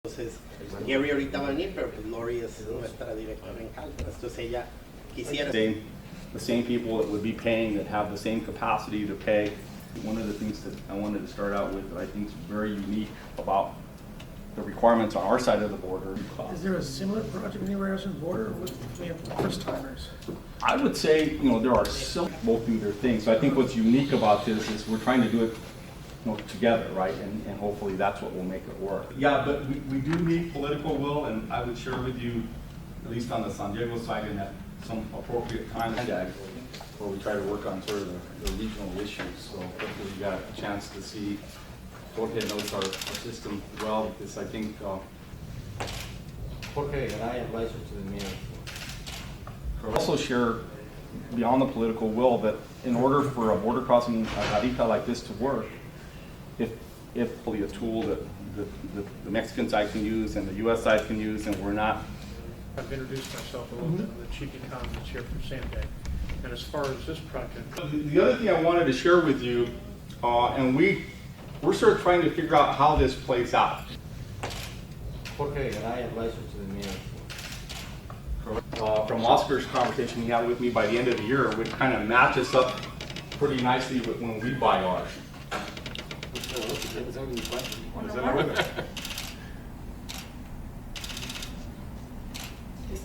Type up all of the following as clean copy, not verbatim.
Entonces, Gary ahorita va a venir, pero pues Lori es nuestra directora en Caldas. Entonces ella quisiera... The same people that would be paying that have the same capacity to pay. One of the things that I wanted to start out with that I think is very unique about the requirements on our side of the border. Is there a similar project anywhere else on the border, or do we have first timers? I would say, there are some both do their things. So I think what's unique about this is we're trying to do it together, right? And hopefully that's what will make it work. Yeah, but we do need political will, and I would share with you, at least on the San Diego side, in that some appropriate time where we try to work on sort of the regional issues. So hopefully you got a chance to see Jorge knows our system well, because I think Jorge, and I advise you to the mayor. also share beyond the political will that in order for a border crossing garita like this to work, if a tool that the Mexican side can use and the U.S. side can use, and we're not. I've introduced myself a little bit. I'm the chief economist here for Sandag. And as far as this project, The other thing I wanted to share with you, and we're sort of trying to figure out how this plays out. Jorge, and I advise you to the mayor. From Oscar's conversation he had with me, by the end of the year, it would kind of match us up pretty nicely with when we buy ours.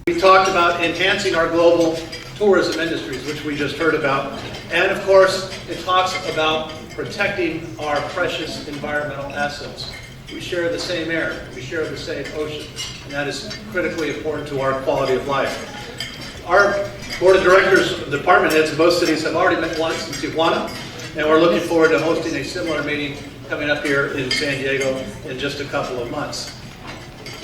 We talked about enhancing our global tourism industries, which we just heard about. And of course, it talks about protecting our precious environmental assets. We share the same air, we share the same ocean, and that is critically important to our quality of life. Our board of directors, department heads of both cities have already met once in Tijuana, and we're looking forward to hosting a similar meeting coming up here in San Diego in just a couple of months.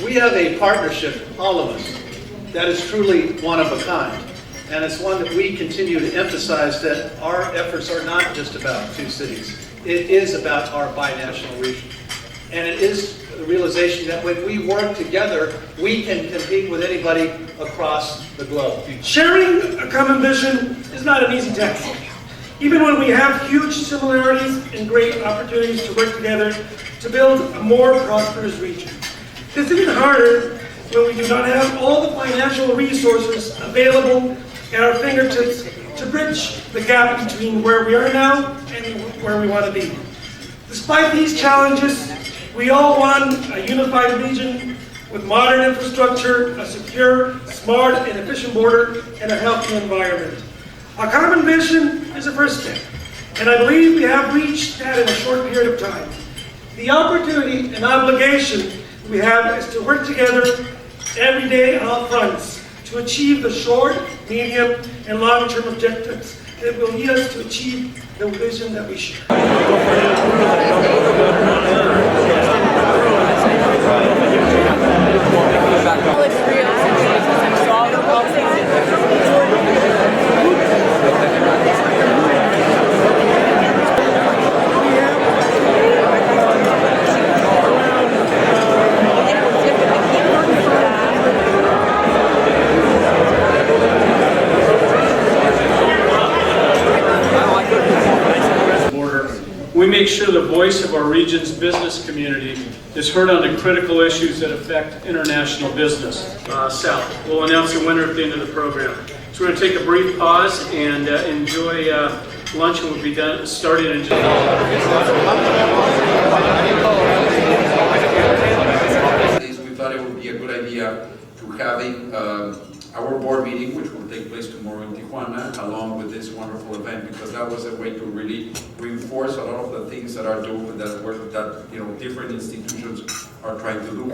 We have a partnership, all of us, that is truly one of a kind. And it's one that we continue to emphasize, that our efforts are not just about two cities. It is about our binational region. And it is the realization that when we work together, we can compete with anybody across the globe. Sharing a common vision is not an easy task. Even when we have huge similarities and great opportunities to work together to build a more prosperous region. It's even harder when we do not have all the financial resources available at our fingertips to bridge the gap between where we are now and where we want to be. Despite these challenges, we all want a unified region with modern infrastructure, a secure, smart, and efficient border, and a healthy environment. A common vision is a first step, and I believe we have reached that in a short period of time. The opportunity and obligation we have is to work together every day on all fronts to achieve the short, medium, and long-term objectives that will lead us to achieve the vision that we share. we make sure the voice of our region's business community is heard on the critical issues that affect international business. Sal, we'll announce the winner at the end of the program. So we're going to take a brief pause and enjoy lunch, and we'll be done starting in just We thought it would be a good idea to having our board meeting, which will take place tomorrow in Tijuana, along with this wonderful event, because that was a way to really reinforce a lot of the things that are doing that work that different institutions are trying to do.